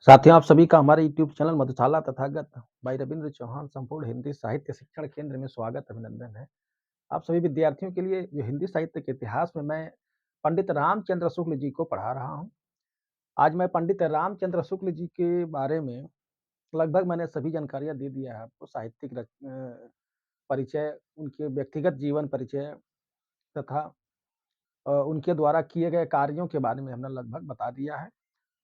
साथियों, आप सभी का हमारे यूट्यूब चैनल मधुशाला तथागत भाई रविंद्र चौहान संपूर्ण हिंदी साहित्य शिक्षण केंद्र में स्वागत अभिनंदन है। आप सभी विद्यार्थियों के लिए जो हिंदी साहित्य के इतिहास में मैं पंडित रामचंद्र शुक्ल जी को पढ़ा रहा हूँ। आज मैं पंडित रामचंद्र शुक्ल जी के बारे में लगभग मैंने सभी जानकारियाँ दे दिया है आपको। साहित्यिक परिचय, उनके व्यक्तिगत जीवन परिचय तथा उनके द्वारा किए गए कार्यों के बारे में हमने लगभग बता दिया है।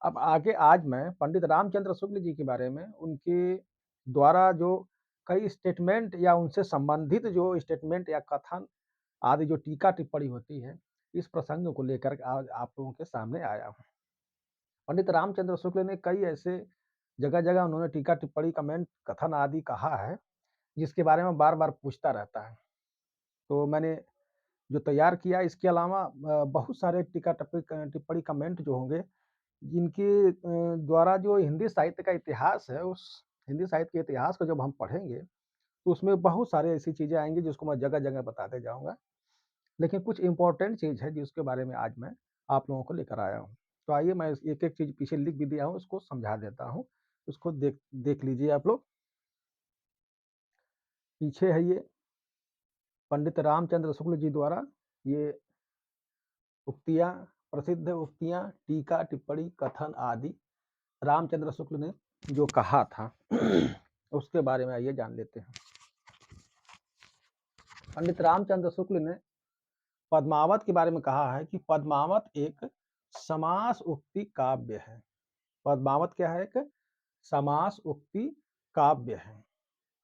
अब आगे आज मैं पंडित रामचंद्र शुक्ल जी के बारे में उनके द्वारा जो कई स्टेटमेंट या उनसे संबंधित जो स्टेटमेंट या कथन आदि जो टीका-टिप्पणी होती है, इस प्रसंग को लेकर के आज आप लोगों के सामने आया हूँ। पंडित रामचंद्र शुक्ल ने कई ऐसे जगह-जगह उन्होंने टीका-टिप्पणी, कमेंट, कथन आदि कहा है, जिसके बारे में बार-बार पूछता रहता है। तो मैंने जो तैयार किया इसके अलावा बहुत सारे टिप्पणी, कमेंट जो होंगे जिनके द्वारा जो हिंदी साहित्य का इतिहास है, उस हिंदी साहित्य के इतिहास को जब हम पढ़ेंगे, तो उसमें बहुत सारी ऐसी चीज़ें आएँगी जिसको मैं जगह-जगह बताते जाऊँगा। लेकिन कुछ इम्पोर्टेंट चीज़ है जिसके बारे में आज मैं आप लोगों को लेकर आया हूँ। तो आइए मैं एक-एक चीज़ पीछे लिख भी दिया हूँ, उसको समझा देता हूँ। उसको देख देख लीजिए आप लोग। पीछे है ये पंडित रामचंद्र शुक्ल जी द्वारा ये उक्तियाँ, प्रसिद्ध उक्तियाँ, टीका, टिप्पणी, कथन आदि रामचंद्र शुक्ल ने जो कहा था उसके बारे में आइए जान लेते हैं। पंडित रामचंद्र शुक्ल ने पद्मावत के बारे में कहा है कि पद्मावत एक समास उक्ति काव्य है। पद्मावत क्या है? एक समास उक्ति काव्य है।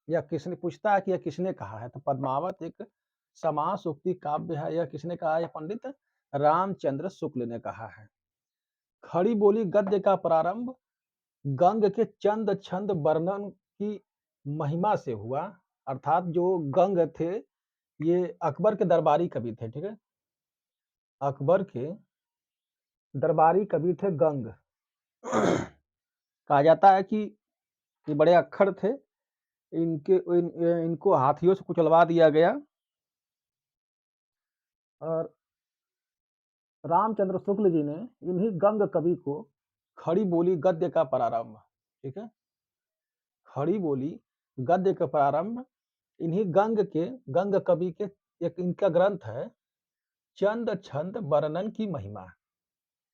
यह किसने पूछता है कि यह किसने कहा है? तो पद्मावत एक समास उक्ति काव्य है। यह किसने कहा है? पंडित रामचंद्र शुक्ल ने कहा है। खड़ी बोली गद्य का प्रारंभ गंग के चंद छंद वर्णन की महिमा से हुआ। अर्थात जो गंग थे ये अकबर के दरबारी कवि थे, ठीक है? अकबर के दरबारी कवि थे गंग। कहा जाता है कि ये बड़े अक्खड़ थे। इनको हाथियों से कुचलवा दिया गया और रामचंद्र शुक्ल जी ने इन्हीं गंग कवि को खड़ी बोली गद्य का प्रारंभ, ठीक है? खड़ी बोली गद्य का प्रारंभ इन्हीं गंग कवि के एक इनका ग्रंथ है चंद छंद वर्णन की महिमा,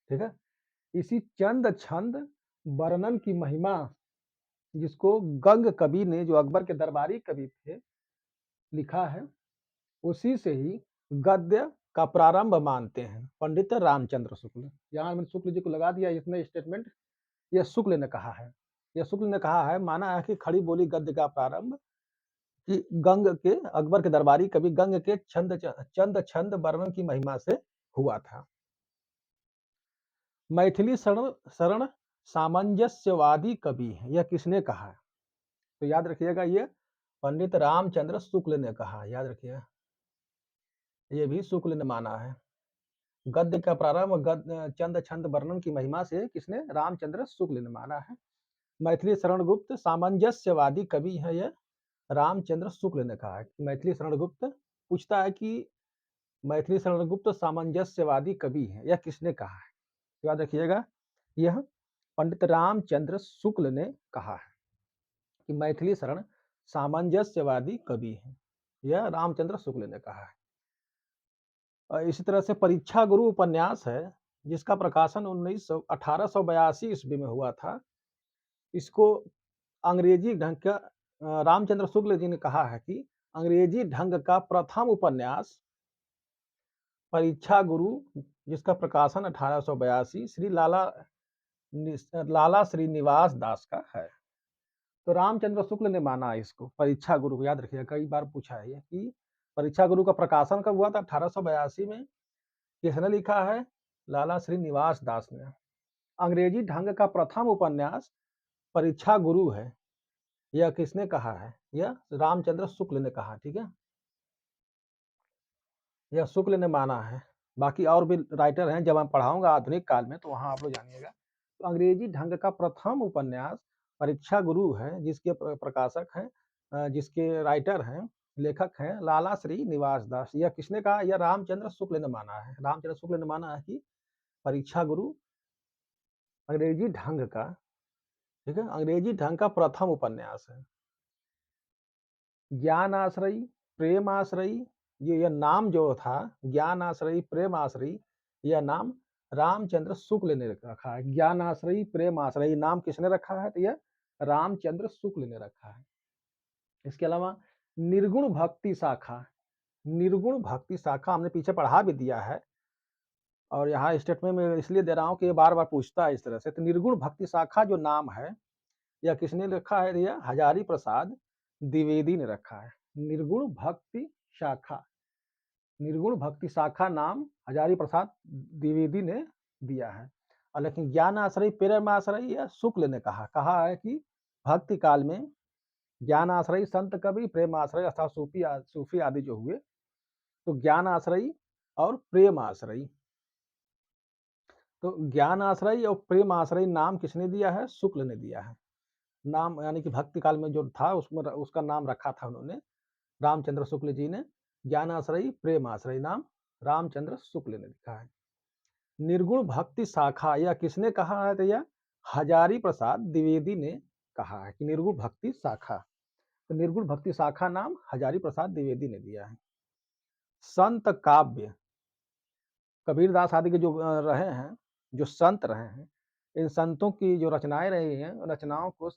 ठीक है? इसी चंद छंद वर्णन की महिमा जिसको गंग कवि ने जो अकबर के दरबारी कवि थे लिखा है, उसी से ही गद्य का प्रारंभ मानते हैं पंडित रामचंद्र शुक्ल। यहाँ मैंने शुक्ल जी को लगा दिया इसमें स्टेटमेंट, यह शुक्ल ने कहा है। यह शुक्ल ने कहा है, माना है कि खड़ी बोली गद्य का प्रारंभ कि गंग के अकबर के दरबारी कवि गंग के चंद छंद वर्णन की महिमा से हुआ था। मैथिली शरण शरण सामंजस्यवादी कवि है। यह किसने कहा है? तो याद रखिएगा ये पंडित रामचंद्र शुक्ल ने कहा, याद रखिएगा। ये भी शुक्ल ने माना है। गद्य का प्रारंभ चंद छंद वर्णन की महिमा से किसने? रामचंद्र शुक्ल ने माना है। मैथिली शरण गुप्त सामंजस्यवादी कवि है यह रामचंद्र शुक्ल ने कहा है। मैथिली शरण गुप्त पूछता है कि मैथिली शरण गुप्त सामंजस्यवादी कवि है, यह किसने कहा है? याद रखिएगा यह पंडित रामचंद्र शुक्ल ने कहा है कि मैथिली शरण सामंजस्यवादी कवि है। यह रामचंद्र शुक्ल ने कहा है। इसी तरह से परीक्षा गुरु उपन्यास है जिसका प्रकाशन 1882 ईस्वी में हुआ था। इसको अंग्रेजी ढंग का रामचंद्र शुक्ल जी ने कहा है कि अंग्रेजी ढंग का प्रथम उपन्यास परीक्षा गुरु जिसका प्रकाशन 1882 श्री लाला श्रीनिवास दास का है। तो रामचंद्र शुक्ल ने माना इसको परीक्षा गुरु। याद रखिएगा, कई बार पूछा है कि परीक्षा गुरु का प्रकाशन कब हुआ था? 1882 में। किसने लिखा है? लाला श्रीनिवास दास ने। अंग्रेजी ढंग का प्रथम उपन्यास परीक्षा गुरु है। यह किसने कहा है? यह रामचंद्र शुक्ल ने कहा, ठीक है? यह शुक्ल ने माना है। बाकी और भी राइटर हैं, जब मैं पढ़ाऊंगा आधुनिक काल में तो वहां आप लोग जानिएगा। तो अंग्रेजी ढंग का प्रथम उपन्यास परीक्षा गुरु है जिसके प्रकाशक हैं, जिसके राइटर हैं, लेखक हैं लाला श्री निवास दास। यह किसने कहा? यह रामचंद्र शुक्ल ने माना है। रामचंद्र शुक्ल ने माना है कि परीक्षा गुरु अंग्रेजी ढंग का ठीक है, अंग्रेजी ढंग का प्रथम उपन्यास है। ज्ञान आश्रयी, प्रेम आश्रयी, ये यह नाम जो था ज्ञान आश्रयी, प्रेम आश्रयी, यह नाम रामचंद्र शुक्ल ने रखा है। ज्ञान आश्रयी, प्रेम आश्रयी नाम किसने रखा है? तो यह रामचंद्र शुक्ल ने रखा है। इसके अलावा निर्गुण भक्ति शाखा, निर्गुण भक्ति शाखा हमने पीछे पढ़ा भी दिया है और यहाँ स्टेटमेंट में इसलिए दे रहा हूँ कि ये बार-बार पूछता है इस तरह से। तो निर्गुण भक्ति शाखा जो नाम है, यह किसने रखा है? यह हजारी प्रसाद द्विवेदी ने रखा है। निर्गुण भक्ति शाखा, निर्गुण भक्ति शाखा नाम हजारी प्रसाद द्विवेदी ने दिया है। और लेकिन ज्ञान आश्रय, प्रेम आश्रय यह शुक्ल ने कहा है कि भक्ति काल में ज्ञान आश्रयी संत कवि, प्रेम आश्रय अर्थात सूफी आदि जो हुए, तो ज्ञान आश्रयी और प्रेम आश्रयी, तो ज्ञान आश्रयी और प्रेम आश्रयी नाम किसने दिया है? शुक्ल ने दिया है। नाम यानी कि भक्ति काल में जो था उसमें उसका नाम रखा था उन्होंने, रामचंद्र शुक्ल जी ने। ज्ञान आश्रयी, प्रेम आश्रयी नाम रामचंद्र शुक्ल ने लिखा है। निर्गुण भक्ति शाखा यह किसने कहा है? तो यह हजारी प्रसाद द्विवेदी ने कहा है कि निर्गुण भक्ति शाखा, तो निर्गुण भक्ति शाखा नाम हजारी प्रसाद द्विवेदी ने दिया है। संत काव्य, कबीरदास आदि के जो रहे हैं, जो संत रहे हैं, इन संतों की जो रचनाएं रही हैं, रचनाओं को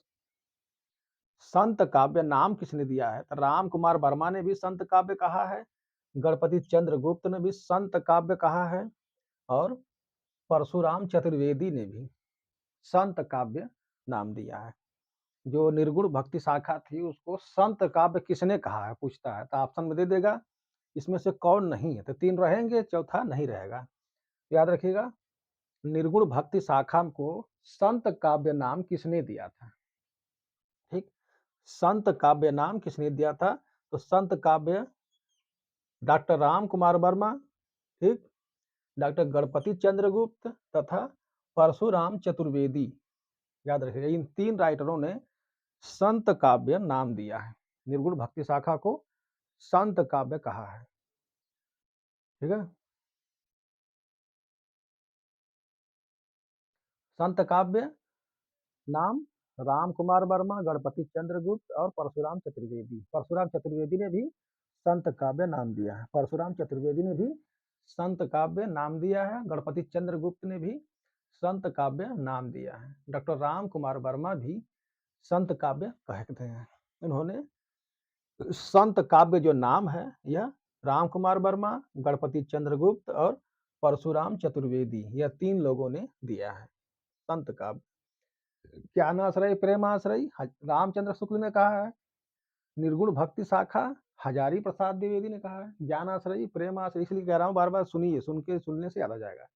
संत काव्य नाम किसने दिया है? तो राम कुमार वर्मा ने भी संत काव्य कहा है, गणपति चंद्रगुप्त ने भी संत काव्य कहा है और परशुराम चतुर्वेदी ने भी संत काव्य नाम दिया है। जो निर्गुण भक्ति शाखा थी उसको संत काव्य किसने कहा है पूछता है, तो ऑप्शन में दे देगा इसमें से कौन नहीं है, तो 3 रहेंगे, चौथा नहीं रहेगा। याद रखिएगा, निर्गुण भक्ति शाखा को संत काव्य नाम किसने दिया था? ठीक, संत काव्य नाम किसने दिया था? तो संत काव्य डॉक्टर राम कुमार वर्मा, ठीक, डॉक्टर गणपति चंद्रगुप्त तथा परशुराम चतुर्वेदी। याद रखिएगा, इन 3 राइटरों ने संत काव्य नाम दिया है। निर्गुण भक्ति शाखा को संत काव्य कहा है। ठीक है, संत काव्य नाम राम कुमार वर्मा, गणपति चंद्रगुप्त और परशुराम चतुर्वेदी। परशुराम चतुर्वेदी ने भी संत काव्य नाम दिया है। परशुराम चतुर्वेदी ने भी संत काव्य नाम दिया है। गणपति चंद्रगुप्त ने भी संत काव्य नाम दिया है। डॉक्टर राम कुमार वर्मा भी संत काव्य कहते हैं। इन्होंने संत काव्य जो नाम है यह राम कुमार वर्मा, गणपति चंद्रगुप्त और परशुराम चतुर्वेदी, यह 3 लोगों ने दिया है संत काव्य। ज्ञानाश्रय, प्रेमाश्रय रामचंद्र शुक्ल ने कहा है। निर्गुण भक्ति शाखा हजारी प्रसाद द्विवेदी ने कहा है। ज्ञानाश्रयी, प्रेमाश्रयी, इसलिए कह रहा हूँ बार बार सुनिए, सुनने से याद आ जाएगा।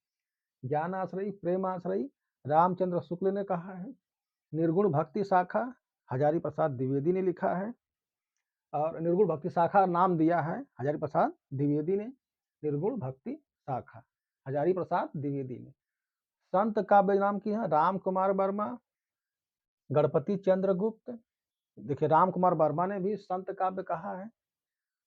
ज्ञानाश्रयी, प्रेमाश्रयी रामचंद्र शुक्ल ने कहा है। निर्गुण भक्ति शाखा हजारी प्रसाद द्विवेदी ने लिखा है और निर्गुण भक्ति शाखा नाम दिया है हजारी प्रसाद द्विवेदी ने। निर्गुण भक्ति शाखा हजारी प्रसाद द्विवेदी ने। संत काव्य नाम की है राम कुमार वर्मा, गणपति चंद्रगुप्त। देखिए, राम कुमार वर्मा ने भी संत काव्य कहा है,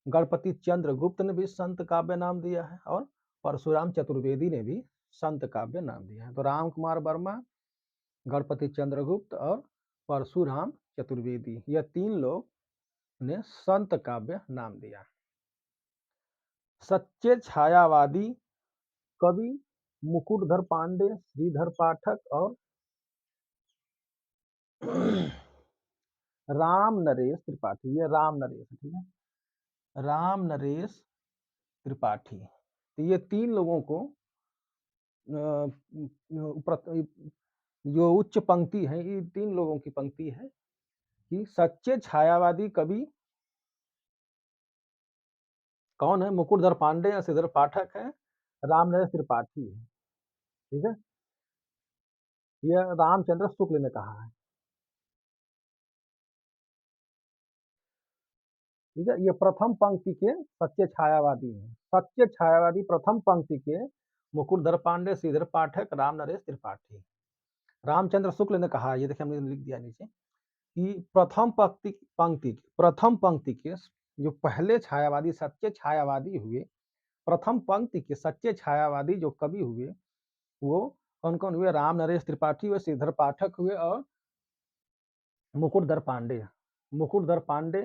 गणपति चंद्रगुप्त ने भी संत काव्य नाम दिया है और परशुराम चतुर्वेदी ने भी संत काव्य नाम दिया है। तो राम कुमार वर्मा, गणपति चंद्रगुप्त और परशुराम चतुर्वेदी, यह 3 लोग ने संत काव्य नाम दिया। सच्चे छायावादी कवि मुकुटधर पांडे, श्रीधर पाठक और राम नरेश त्रिपाठी। ये राम नरेश, ठीक है, राम नरेश त्रिपाठी। तो ये 3 लोगों को जो उच्च पंक्ति है, ये 3 लोगों की पंक्ति है कि सच्चे छायावादी कवि कौन है? मुकुटधर पांडे या श्रीधर पाठक है, राम नरेश त्रिपाठी है। ठीक है, यह रामचंद्र शुक्ल ने कहा है। ठीक है, ये प्रथम पंक्ति के सच्चे छायावादी हैं। सच्चे छायावादी प्रथम पंक्ति के मुकुटधर पांडे, श्रीधर पाठक, राम नरेश त्रिपाठी। रामचंद्र शुक्ल ने कहा, ये देखिए हमने लिख दिया नीचे कि प्रथम पंक्ति के जो पहले छायावादी, सच्चे छायावादी हुए, प्रथम पंक्ति के सच्चे छायावादी जो कवि हुए, वो कौन कौन हुए? राम नरेश त्रिपाठी हुए, श्रीधर पाठक हुए और मुकुटधर पांडे, मुकुटधर पांडे,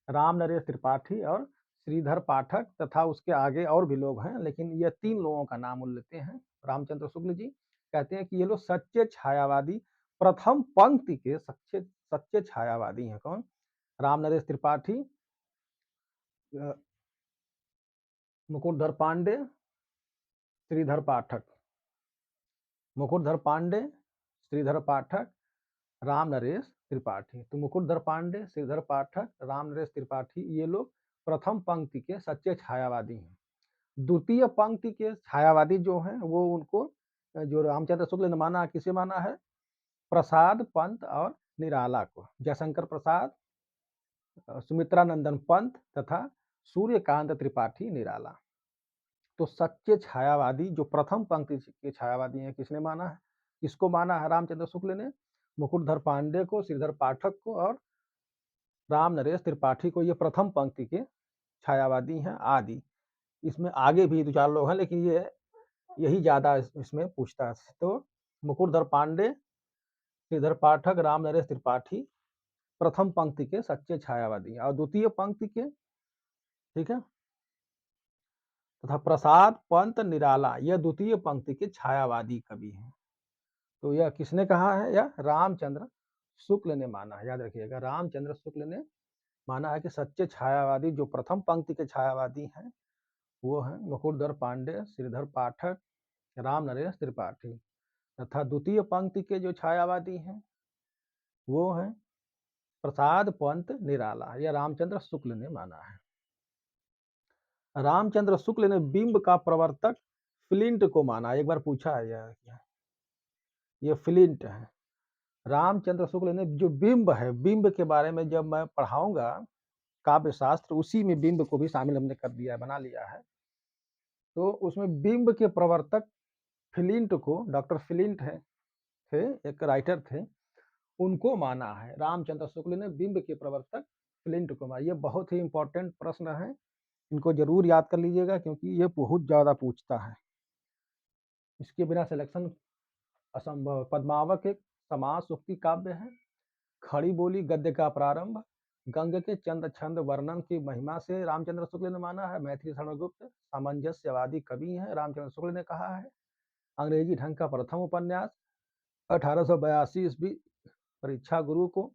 राम नरेश त्रिपाठी और श्रीधर पाठक तथा उसके आगे और भी लोग हैं, लेकिन ये 3 लोगों का नाम लेते हैं। रामचंद्र शुक्ल जी कहते हैं कि ये लोग सच्चे छायावादी प्रथम पंक्ति के सच्चे सच्चे छायावादी हैं। कौन? राम नरेश त्रिपाठी, मुकुटधर पांडे, श्रीधर पाठक। मुकुटधर पांडे, श्रीधर पाठक, राम नरेश त्रिपाठी। तो मुकुटधर पांडे, श्रीधर पाठक, राम नरेश त्रिपाठी ये लोग प्रथम पंक्ति के सच्चे छायावादी हैं। द्वितीय पंक्ति के छायावादी जो हैं वो उनको जो रामचंद्र शुक्ल ने माना, किसे माना है? प्रसाद पंत और निराला को। जयशंकर प्रसाद, सुमित्रा नंदन पंत तथा सूर्यकांत त्रिपाठी निराला। तो सच्चे छायावादी जो प्रथम पंक्ति के छायावादी हैं, किसने माना है? किसको माना है रामचंद्र शुक्ल ने? मुकुटधर पांडे को, श्रीधर पाठक को और राम नरेश त्रिपाठी को। ये प्रथम पंक्ति के छायावादी हैं आदि। इसमें आगे भी 2-4 लोग हैं, लेकिन ये यही ज्यादा इसमें पूछताछ। तो मुकुटधर पांडे, श्रीधर पाठक, राम नरेश त्रिपाठी प्रथम पंक्ति के सच्चे छायावादी और द्वितीय पंक्ति के, ठीक है, तथा प्रसाद पंत निराला यह द्वितीय पंक्ति के छायावादी कवि हैं। तो यह किसने कहा है? यह रामचंद्र शुक्ल ने माना है। याद रखिएगा, रामचंद्र शुक्ल ने माना है कि सच्चे छायावादी जो प्रथम पंक्ति के छायावादी हैं वो हैं मुकुटधर पांडे, श्रीधर पाठक, राम नरेश त्रिपाठी तथा द्वितीय पंक्ति के जो छायावादी हैं वो हैं प्रसाद पंत निराला। यह रामचंद्र शुक्ल ने माना है। रामचंद्र शुक्ल ने बिंब का प्रवर्तक फ्लिंट को माना। एक बार पूछा है ये फ्लिंट है। रामचंद्र शुक्ल ने जो बिंब है, बिंब के बारे में जब मैं पढ़ाऊंगा काव्य शास्त्र, उसी में बिंब को भी शामिल हमने कर दिया है, बना लिया है। तो उसमें बिंब के प्रवर्तक फ्लिंट को, डॉक्टर फ्लिंट है थे, एक राइटर थे, उनको माना है। रामचंद्र शुक्ल ने बिंब के प्रवर्तक फ्लिंट को माना। ये बहुत ही इंपॉर्टेंट प्रश्न है, इनको जरूर याद कर लीजिएगा क्योंकि ये बहुत ज्यादा पूछता है। इसके बिना सिलेक्शन असंभव। पद्मावत एक समाज सूक्ति काव्य है। खड़ी बोली गद्य का प्रारंभ। गंग के चंद छंद वर्णन की महिमा से रामचंद्र शुक्ल ने माना है। मैथिली शरणगुप्त सामंजस्यवादी कवि हैं, रामचंद्र शुक्ल ने कहा है। अंग्रेजी ढंग का प्रथम उपन्यास 1882 ईस्वी परीक्षा गुरु को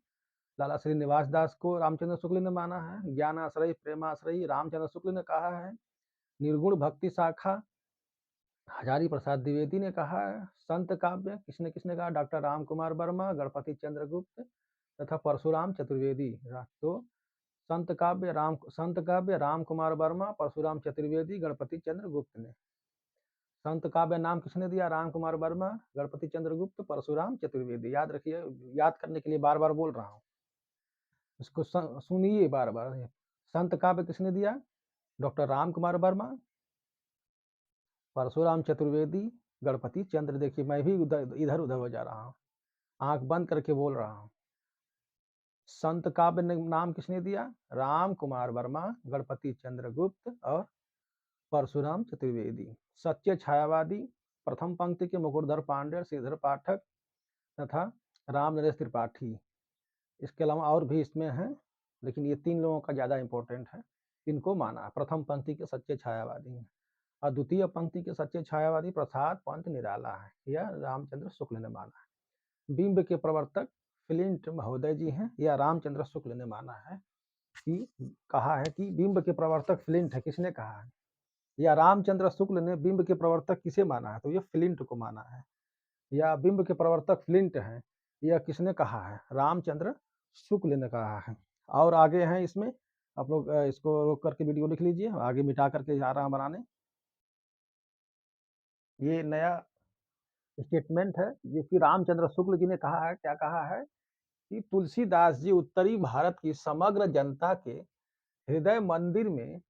लाला श्रीनिवास दास को रामचंद्र शुक्ल ने माना है। ज्ञानाश्रयी प्रेमाश्रयी रामचंद्र शुक्ल ने कहा है। निर्गुण भक्ति शाखा हजारी प्रसाद द्विवेदी ने कहा है। संत काव्य किसने किसने कहा? डॉक्टर राम कुमार वर्मा, गणपति चंद्रगुप्त तथा परशुराम चतुर्वेदी। तो संत काव्य राम कुमार वर्मा, परशुराम चतुर्वेदी, गणपति चंद्रगुप्त ने। संत काव्य नाम किसने दिया? राम कुमार वर्मा, गणपति चंद्रगुप्त, परशुराम चतुर्वेदी। याद रखिए, याद करने के लिए बार बार बोल रहा हूँ, इसको सुनिए बार बार। संत काव्य किसने दिया? डॉक्टर राम कुमार वर्मा, परशुराम चतुर्वेदी, गणपति चंद्र। देखिए मैं भी इधर उधर हो जा रहा हूँ, आंख बंद करके बोल रहा हूँ। संत काव्य नाम किसने दिया? राम कुमार वर्मा, गणपति चंद्रगुप्त और परशुराम चतुर्वेदी। सच्चे छायावादी प्रथम पंक्ति के मुकुटधर पांडे, श्रीधर पाठक तथा राम नरेश त्रिपाठी। इसके अलावा और भी इसमें हैं, लेकिन ये 3 लोगों का ज्यादा इंपॉर्टेंट है। इनको माना प्रथम पंक्ति के सच्चे छायावादी हैं। और द्वितीय पंक्ति के सच्चे छायावादी प्रसाद पंत निराला है। यह रामचंद्र शुक्ल ने माना है। बिंब के प्रवर्तक फ्लिंट महोदय जी हैं। यह रामचंद्र शुक्ल ने माना है कि कहा है कि बिंब के प्रवर्तक फ्लिंट है। किसने कहा है? या रामचंद्र शुक्ल ने बिंब के प्रवर्तक किसे माना है? तो ये फ्लिंट को माना है। या बिंब के प्रवर्तक फ्लिंट हैं, यह किसने कहा है? रामचंद्र शुक्ल ने कहा है। और आगे हैं इसमें, आप लोग इसको रोक करके वीडियो लिख लीजिए, आगे मिटा करके जा रहा हूं बनाने। ये नया स्टेटमेंट है जो कि रामचंद्र शुक्ल जी ने कहा है। क्या कहा है? कि तुलसीदास जी उत्तरी भारत की समग्र जनता के हृदय मंदिर में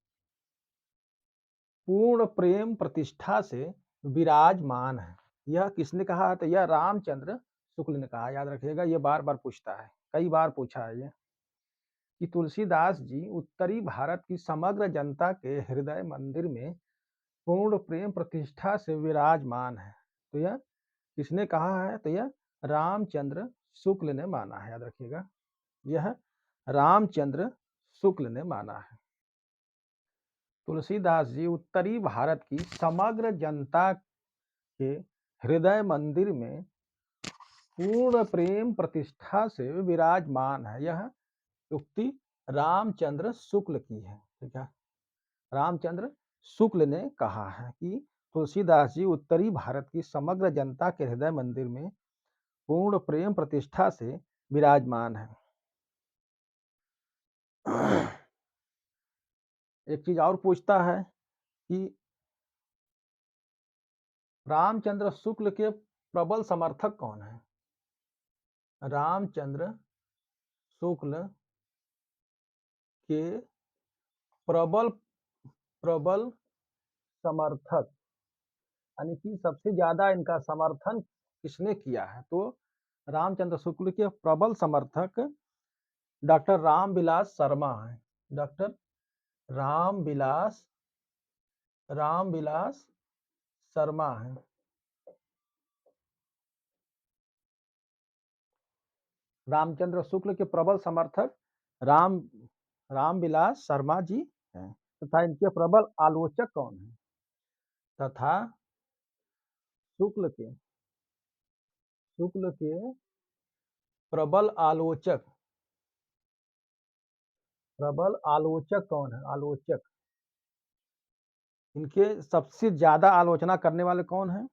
पूर्ण प्रेम प्रतिष्ठा से विराजमान है। यह किसने कहा है? तो यह रामचंद्र शुक्ल ने कहा। याद रखिएगा, ये बार बार पूछता है, कई बार पूछा है ये, कि तुलसीदास जी उत्तरी भारत की समग्र जनता के हृदय मंदिर में पूर्ण प्रेम प्रतिष्ठा से विराजमान है। तो यह किसने कहा है? तो यह रामचंद्र शुक्ल ने माना है। याद रखिएगा। यह रामचंद्र शुक्ल ने माना है। तुलसीदास जी उत्तरी भारत की समग्र जनता के हृदय मंदिर में पूर्ण प्रेम प्रतिष्ठा से विराजमान है। यह उक्ति रामचंद्र शुक्ल की है। ठीक है, रामचंद्र शुक्ल ने कहा है कि तुलसीदास जी उत्तरी भारत की समग्र जनता के हृदय मंदिर में पूर्ण प्रेम प्रतिष्ठा से विराजमान है। एक चीज और पूछता है कि रामचंद्र शुक्ल के प्रबल समर्थक कौन है? रामचंद्र शुक्ल के प्रबल प्रबल समर्थक यानी कि सबसे ज्यादा इनका समर्थन किसने किया है? तो रामचंद्र शुक्ल के प्रबल समर्थक डॉक्टर रामविलास शर्मा हैं। डॉक्टर रामविलास रामविलास शर्मा हैं। रामचंद्र शुक्ल के प्रबल समर्थक राम रामविलास शर्मा जी हैं तथा इनके प्रबल आलोचक कौन हैं? तथा शुक्ल के प्रबल आलोचक कौन है? आलोचक इनके सबसे ज्यादा आलोचना करने वाले कौन हैं?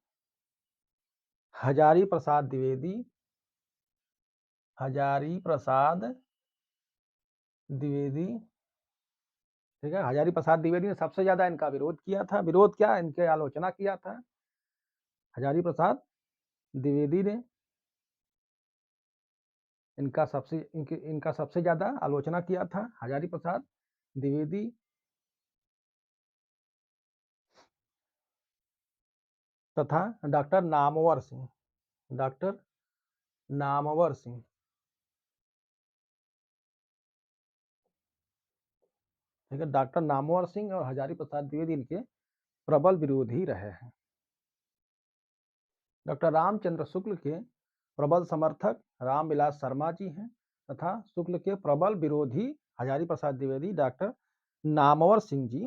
हजारी प्रसाद द्विवेदी। हजारी प्रसाद द्विवेदी। ठीक है, हजारी प्रसाद द्विवेदी ने सबसे ज्यादा इनका विरोध किया था। विरोध क्या, इनके आलोचना किया था हजारी प्रसाद द्विवेदी ने। इनका सबसे ज्यादा आलोचना किया था हजारी प्रसाद द्विवेदी। तथा डॉक्टर नामवर सिंह। डॉक्टर नामवर सिंह। ठीक है, डॉक्टर नामवर सिंह और हजारी प्रसाद द्विवेदी इनके प्रबल विरोधी रहे हैं। डॉक्टर रामचंद्र शुक्ल के प्रबल समर्थक रामविलास शर्मा जी हैं तथा शुक्ल के प्रबल विरोधी हजारी प्रसाद द्विवेदी डॉक्टर नामवर सिंह जी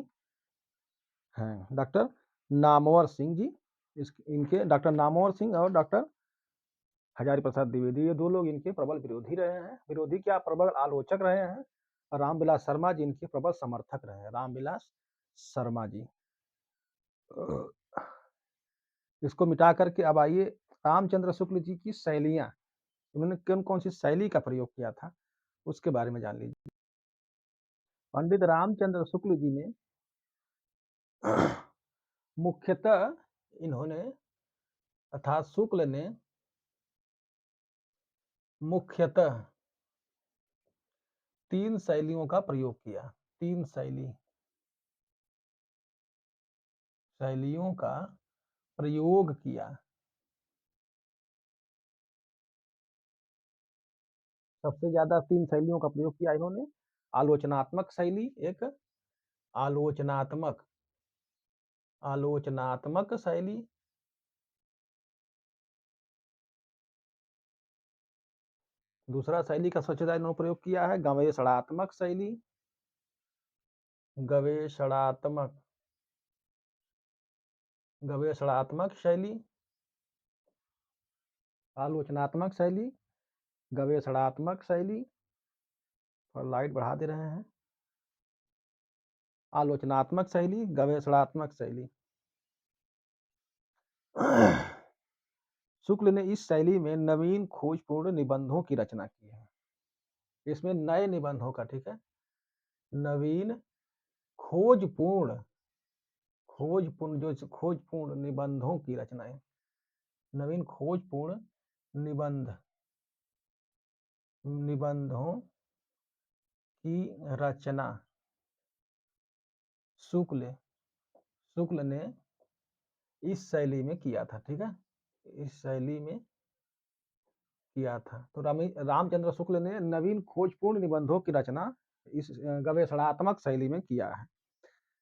हैं। डॉक्टर नामवर सिंह जी इनके डॉक्टर नामवर सिंह और डॉक्टर हजारी प्रसाद द्विवेदी ये दो लोग इनके प्रबल विरोधी रहे हैं। विरोधी क्या, प्रबल आलोचक रहे हैं। और रामविलास शर्मा जी इनके प्रबल समर्थक रहे हैं। रामविलास शर्मा जी। इसको मिटा करके अब आइए रामचंद्र शुक्ल जी की शैलियां, उन्होंने कौन कौन सी शैली का प्रयोग किया था उसके बारे में जान लीजिए। पंडित रामचंद्र शुक्ल जी ने मुख्यतः इन्होंने अर्थात शुक्ल ने मुख्यतः 3 शैलियों का प्रयोग किया। 3 शैलियों का प्रयोग किया। सबसे ज्यादा 3 शैलियों का प्रयोग किया इन्होंने। आलोचनात्मक शैली एक, आलोचनात्मक आलोचनात्मक शैली। दूसरा शैली का सबसे ज्यादा इन्होंने प्रयोग किया है गवेषणात्मक शैली। गवेषणात्मक गवेषणात्मक शैली, आलोचनात्मक शैली, गवेषणात्मक शैली। और लाइट बढ़ा दे रहे हैं। आलोचनात्मक शैली, गवेषणात्मक शैली। शुक्ल ने इस शैली में नवीन खोजपूर्ण निबंधों की रचना की है। इसमें नए निबंधों का, ठीक है, नवीन खोजपूर्ण खोजपूर्ण निबंधों की रचनाएं। नवीन खोजपूर्ण निबंधों की रचना शुक्ल ने इस शैली में किया था। ठीक है, इस शैली में किया था। तो रामचंद्र शुक्ल ने नवीन खोजपूर्ण निबंधों की रचना इस गवेषणात्मक शैली में किया है।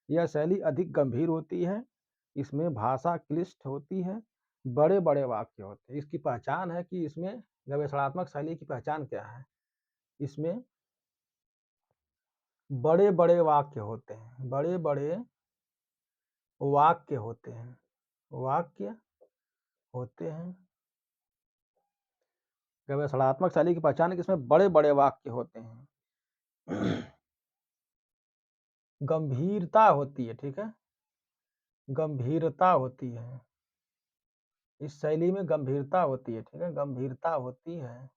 यह शैली अधिक गंभीर होती है, इसमें भाषा क्लिष्ट होती है, बड़े बड़े वाक्य होते हैं। इसकी पहचान है कि इसमें गवेषणात्मक शैली की पहचान क्या है इसमें बड़े-बड़े वाक्य होते हैं, बड़े-बड़े वाक्य होते हैं, वाक्य होते हैं। गवेषणात्मक शैली की पहचान है कि इसमें बड़े-बड़े वाक्य होते हैं। गंभीरता होती है, ठीक है? गंभीरता होती है। इस शैली में गंभीरता होती है, ठीक है? गंभीरता होती है।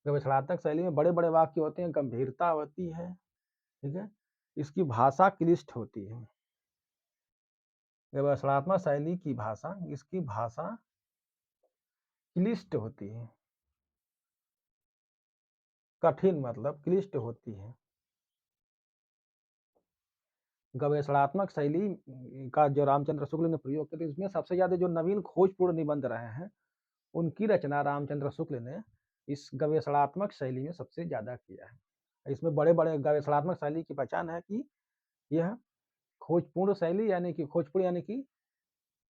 गवेषणात्मक शैली में बड़े-बड़े वाक्य होते हैं, गंभीरता होती है, ठीक है? इसकी भाषा क्लिष्ट होती है। गवेषणात्मक शैली की भाषा, इसकी भाषा क्लिष्ट होती है। कठिन मतलब क्लिष्ट होती है। गवेषणात्मक शैली का जो रामचंद्र शुक्ल ने प्रयोग किया, इसमें सबसे ज़्यादा जो नवीन खोजपूर्ण निबंध रहे हैं, उनकी रचना रामचंद्र शुक्ल ने इस गवेषणात्मक शैली में सबसे ज़्यादा किया है। इसमें बड़े-बड़े गवेषणात्मक शैली की पहचान है कि यह खोजपूर्ण शैली यानी कि खोजपूर्ण यानी कि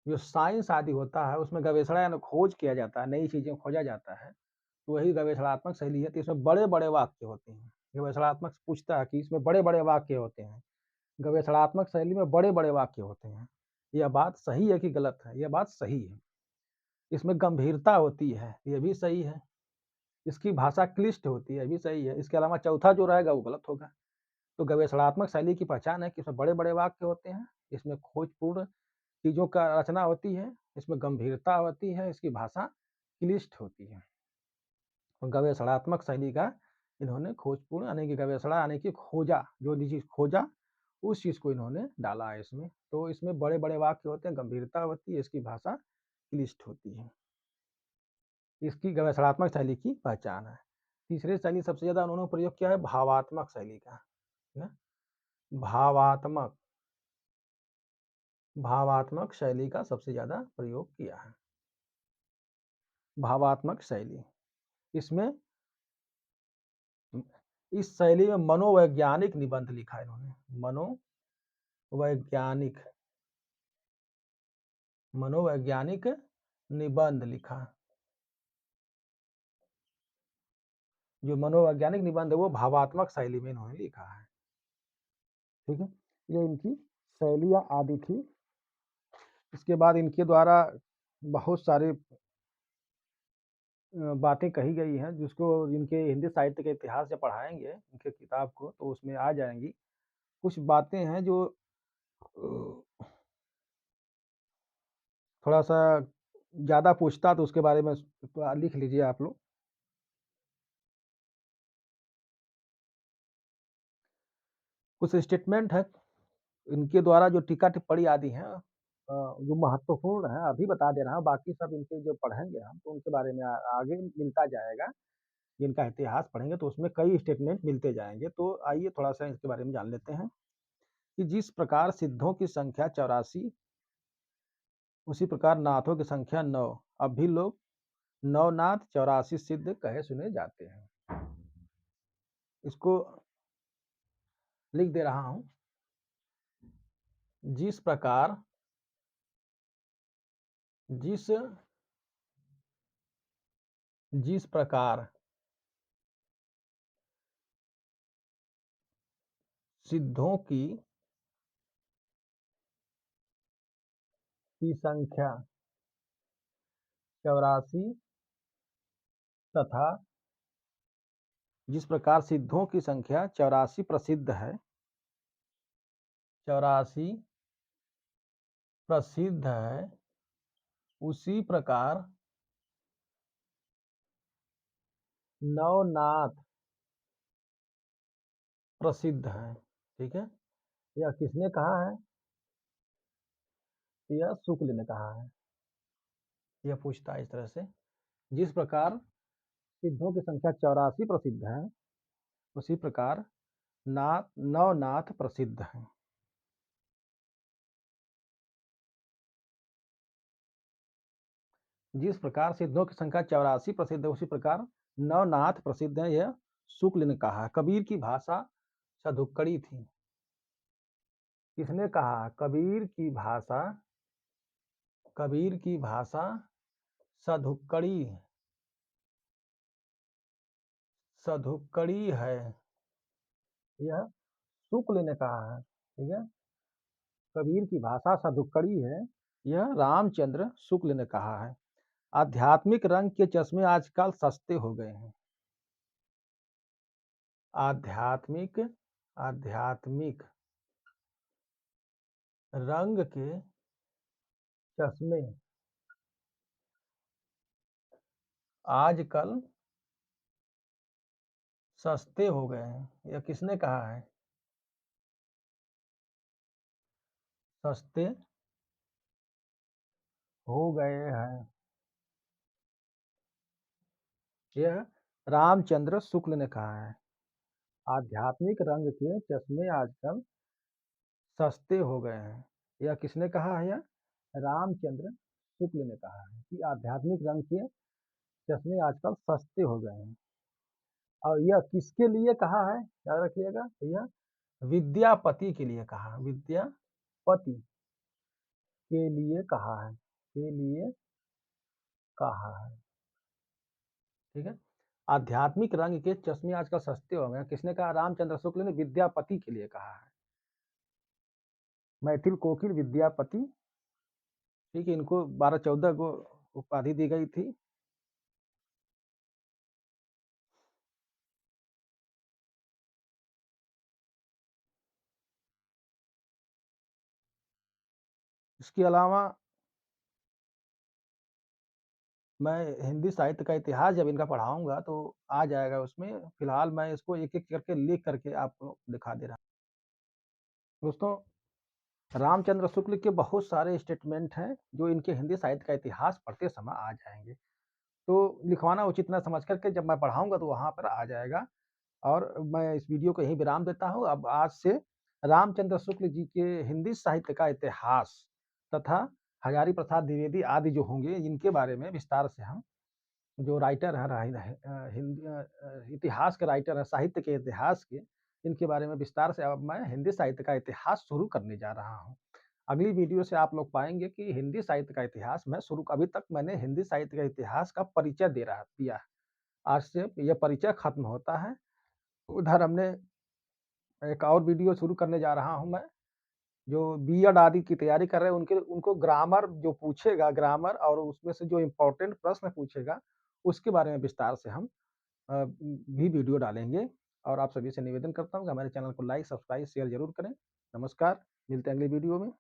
जो साइंस आदि होता है, उसमें गवेषणा यानी खोज किया जाता है, नई चीज़ें खोजा जाता है, तो वही गवेषणात्मक शैली है। तो इसमें बड़े-बड़े वाक्य होते हैं। गवेषणात्मक पूछता है कि इसमें बड़े-बड़े वाक्य होते हैं। गवेषणात्मक शैली में बड़े-बड़े वाक्य होते हैं। यह बात सही है कि गलत है? यह बात सही है। इसमें गंभीरता होती है, ये भी सही है। इसकी भाषा क्लिष्ट होती है, ये भी सही है। इसके अलावा चौथा जो रहेगा वो गलत होगा। तो गवेषणात्मक शैली की पहचान है कि इसमें बड़े-बड़े वाक्य होते हैं, इसमें खोजपूर्ण चीज़ों का रचना होती है, इसमें गंभीरता होती है, इसकी भाषा क्लिष्ट होती है। और गवेषणात्मक शैली का इन्होंने खोजपूर्ण यानी कि गवेषणा यानी कि खोजा, जो चीज़ खोजा, उस चीज़ को इन्होंने डाला है इसमें। तो इसमें बड़े-बड़े वाक्य होते हैं, गंभीरता होती है, इसकी भाषा क्लिष्ट होती है। इसकी गवेषणात्मक शैली की पहचान है। तीसरी शैली सबसे ज़्यादा उन्होंने प्रयोग किया है भावात्मक शैली का, ठीक है? भावात्मक भावात्मक शैली का सबसे ज़्यादा प्रयोग किया है। भावात्मक शैली, इसमें इस शैली में मनोवैज्ञानिक निबंध लिखा है इन्होंने। मनोवैज्ञानिक मनोवैज्ञानिक निबंध लिखा। जो मनोवैज्ञानिक निबंध है वो भावात्मक शैली में इन्होंने लिखा है, ठीक है? ये इनकी शैलियाँ आदि थी। इसके बाद इनके द्वारा बहुत सारे बातें कही गई हैं, जिसको इनके हिंदी साहित्य के इतिहास से पढ़ाएँगे, इनके किताब को, तो उसमें आ जाएँगी। कुछ बातें हैं जो थोड़ा-सा ज़्यादा पूछता तो उसके बारे में थोड़ा लिख लीजिए आप लोग। कुछ स्टेटमेंट है, इनके द्वारा जो टीका-टिप्पणी आदि हैं जो महत्वपूर्ण है, अभी बता दे रहा हूँ, बाकी सब इनके जो पढ़ेंगे हम, तो उनके बारे में आगे मिलता जाएगा। इनका इतिहास पढ़ेंगे तो उसमें कई स्टेटमेंट मिलते जाएँगे। तो आइए थोड़ा-सा इसके बारे में जान लेते हैं, कि जिस प्रकार सिद्धों की संख्या 84, उसी प्रकार नाथों की संख्या 9। अब भी लोग 9 नाथ 84 सिद्ध कहे सुने जाते हैं। इसको लिख दे रहा हूँ। जिस प्रकार जिस जिस प्रकार सिद्धों की संख्या 84 तथा जिस प्रकार सिद्धों की संख्या 84 प्रसिद्ध है, 84 प्रसिद्ध है, उसी प्रकार नवनाथ प्रसिद्ध है, ठीक है? यह किसने कहा है? यह शुक्ल ने कहा है। यह पूछता है इस तरह से, जिस प्रकार सिद्धों की संख्या 84 प्रसिद्ध है, उसी प्रकार नवनाथ प्रसिद्ध है। जिस प्रकार सिद्धों की संख्या 84 प्रसिद्ध है, उसी प्रकार नवनाथ प्रसिद्ध है, यह शुक्ल ने कहा। कबीर की भाषा सधुक्कड़ी थी। किसने कहा? कबीर की भाषा सधुक्कड़ी सधुक्कड़ी है, यह शुक्ल ने कहा है, ठीक है। कबीर की भाषा सधुक्कड़ी है, यह रामचंद्र शुक्ल ने कहा है। आध्यात्मिक रंग के चश्मे आजकल सस्ते हो गए हैं। आध्यात्मिक आध्यात्मिक रंग के चश्मे आजकल सस्ते हो गए हैं। यह किसने कहा है? सस्ते हो गए हैं, यह रामचंद्र शुक्ल ने कहा है। आध्यात्मिक रंग के चश्मे आजकल सस्ते हो गए हैं। यह किसने कहा है? यह रामचंद्र शुक्ल ने कहा है कि आध्यात्मिक रंग के चश्मे आजकल सस्ते हो गए हैं। और यह किसके लिए कहा है, याद रखिएगा। तो यह विद्यापति के लिए कहा, विद्यापति के लिए कहा है, के लिए कहा है, ठीक है। आध्यात्मिक रंग के चश्मे आजकल सस्ते हो गए, किसने कहा? रामचंद्र शुक्ल ने विद्यापति के लिए कहा है। मैथिल कोकिल विद्यापति, ठीक है। इनको 12-14 गो उपाधि दी गई थी। इसके अलावा मैं हिंदी साहित्य का इतिहास जब इनका पढ़ाऊँगा तो आ जाएगा उसमें। फिलहाल मैं इसको एक-एक करके लिख करके आपको दिखा दे रहा हूँ। दोस्तों, रामचंद्र शुक्ल के बहुत सारे स्टेटमेंट हैं जो इनके हिंदी साहित्य का इतिहास पढ़ते समय आ जाएँगे। तो लिखवाना उचित ना समझ कर के जब मैं पढ़ाऊँगा तो वहाँ पर आ जाएगा। और मैं इस वीडियो को यहीं विराम देता हूँ। अब आज से रामचंद्र शुक्ल जी के हिंदी साहित्य का इतिहास तथा हजारी प्रसाद द्विवेदी आदि जो होंगे, इनके बारे में विस्तार से हम जो राइटर हैं इतिहास के राइटर हैं, साहित्य के इतिहास के, इनके बारे में विस्तार से अब मैं हिंदी साहित्य का इतिहास शुरू करने जा रहा हूँ। अगली वीडियो से आप लोग पाएँगे कि हिंदी साहित्य का इतिहास मैं शुरू अभी तक मैंने हिंदी साहित्य का इतिहास का परिचय दिया है। आज से यह परिचय खत्म होता है। उधर हमने एक और वीडियो शुरू करने जा रहा हूँ मैं, जो बीएड आदि की तैयारी कर रहे हैं उनके उनको ग्रामर जो पूछेगा, ग्रामर और उसमें से जो इम्पोर्टेंट प्रश्न पूछेगा, उसके बारे में विस्तार से हम भी वीडियो डालेंगे। और आप सभी से निवेदन करता हूँ कि हमारे चैनल को लाइक, सब्सक्राइब, शेयर ज़रूर करें। नमस्कार, मिलते हैं अगली वीडियो में।